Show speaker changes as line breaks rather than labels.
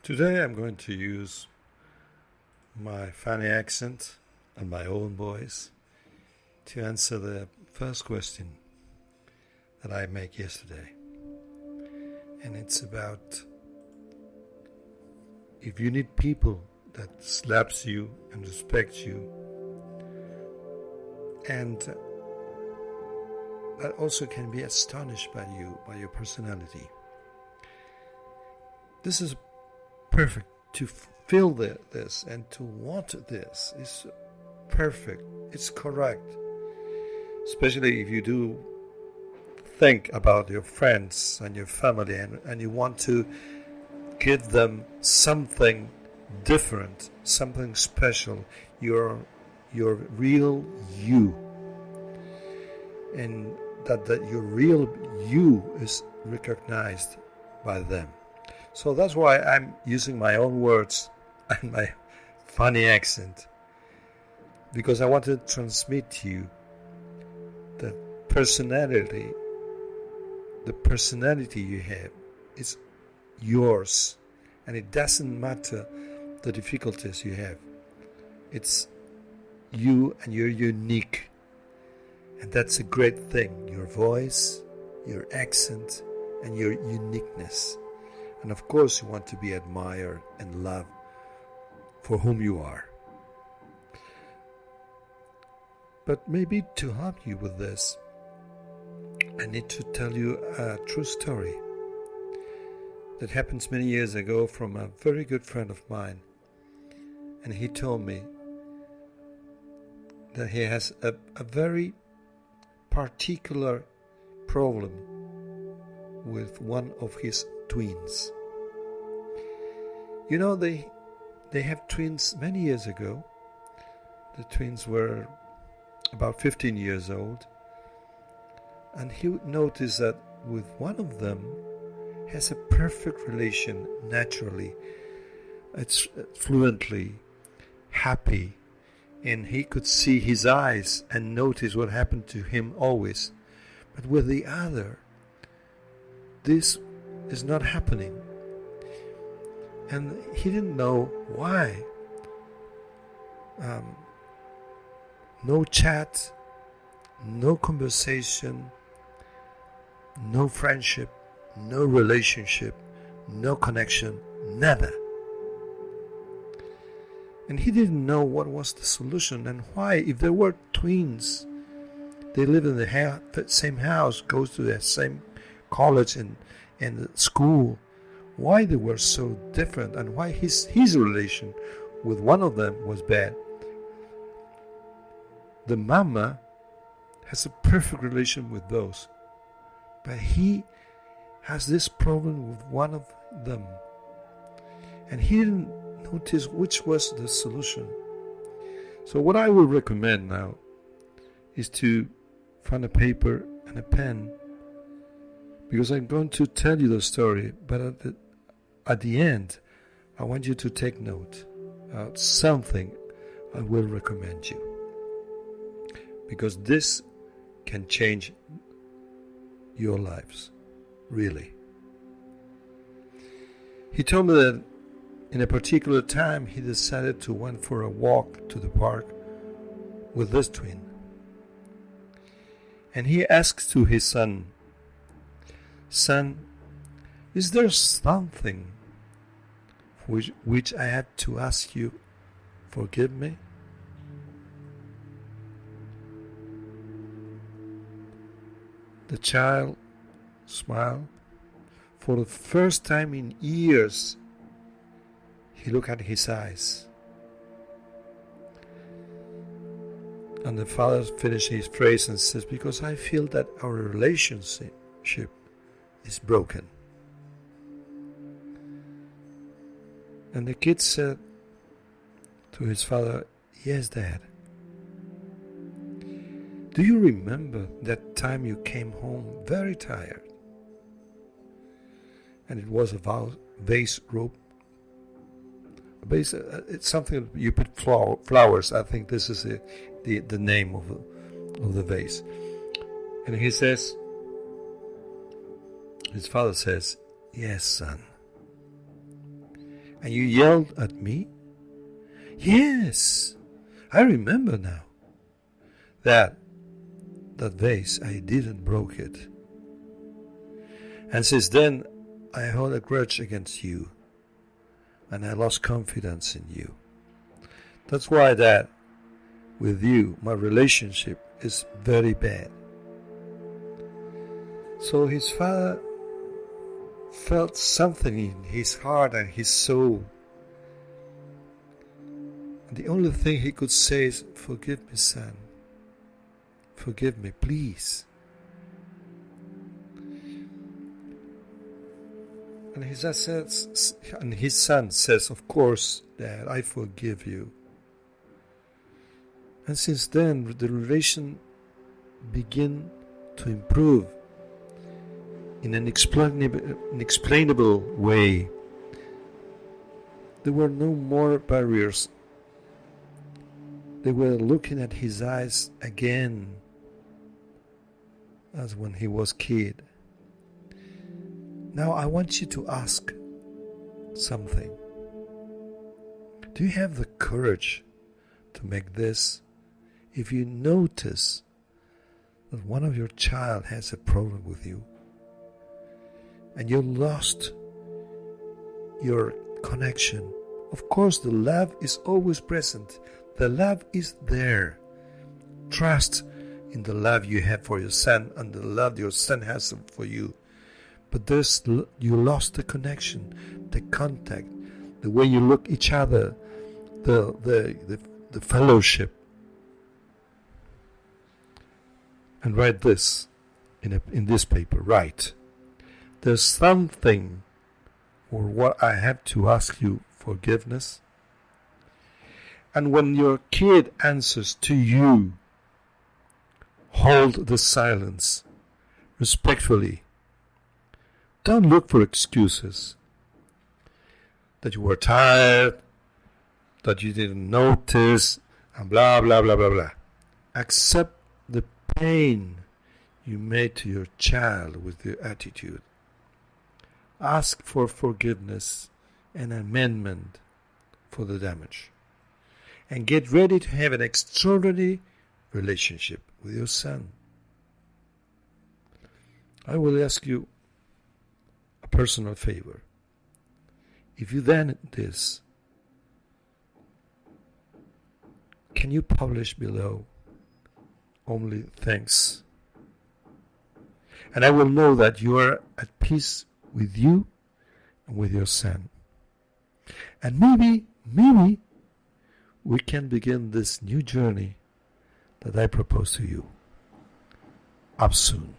Today I'm going to use my funny accent and my own voice to answer the first question that I made yesterday. And it's about if you need people that slaps you and respects you, and that also can be astonished by you, by your personality. This is perfect to feel this and to want this is perfect. It's correct. Especially if you do think about your friends and your family and you want to give them something different, something special, your real you. And that your real you is recognized by them. So that's why I'm using my own words and my funny accent, because I want to transmit to you the personality you have is yours, and it doesn't matter the difficulties you have. It's you, and you're unique, and that's a great thing. Your voice, your accent, and your uniqueness. And of course you want to be admired and loved for whom you are. But maybe to help you with this, I need to tell you a true story that happened many years ago from a very good friend of mine. And he told me that he has a very particular problem with one of his twins. You know, they have twins many years ago. The twins were about 15 years old, and he would notice that with one of them has a perfect relation naturally. It's fluently happy, and he could see his eyes and notice what happened to him always. But with the other, this is not happening. And he didn't know why. No chat, no conversation, no friendship, no relationship, no connection, nada. And he didn't know what was the solution and why. If there were twins, they live in the same house, goes to the same college and school, why they were so different and why his relation with one of them was bad. The mama has a perfect relation with those, but he has this problem with one of them, and he didn't notice which was the solution. So what I will recommend now is to find a paper and a pen, because I'm going to tell you the story, but at the end, I want you to take note of something I will recommend you, because this can change your lives, really. He told me that in a particular time he decided to went for a walk to the park with this twin. And he asked to his son, "Son, is there something which I had to ask you forgive me?" The child smiled. For the first time in years, he looked at his eyes. And the father finished his phrase and says, "Because I feel that our relationship is broken." And the kid said to his father, "Yes, Dad. Do you remember that time you came home very tired? And it was a vase rope. A vase, it's something you put flowers. I think this is the name of the vase." And he says, his father says, "Yes, son." And you yelled at me? Yes, I remember now. That vase, I didn't broke it. And since then, I hold a grudge against you. And I lost confidence in you. That's why that with you, my relationship is very bad. So his father felt something in his heart and his soul. And the only thing he could say is, forgive me, son. Forgive me, please. And his son says, of course, Dad, I forgive you. And since then, the relation began to improve in an inexplainable way. There were no more barriers. They were looking at his eyes again as when he was a kid. Now I want you to ask something. Do you have the courage to make this? If you notice that one of your child has a problem with you and you lost your connection, of course the love is always present. The love is there. Trust in the love you have for your son and the love your son has for you. But you lost the connection, the contact, the way you look each other, the fellowship. And write this in this paper. Write, there's something for what I have to ask you forgiveness. And when your kid answers to you, hold the silence respectfully. Don't look for excuses. That you were tired, that you didn't notice, and blah, blah, blah, blah, blah. Accept the pain you made to your child with your attitude. Ask for forgiveness and amendment for the damage. And get ready to have an extraordinary relationship with your son. I will ask you a personal favor. If you then this, can you publish below only thanks? And I will know that you are at peace with you and with your son. And maybe we can begin this new journey that I propose to you up soon.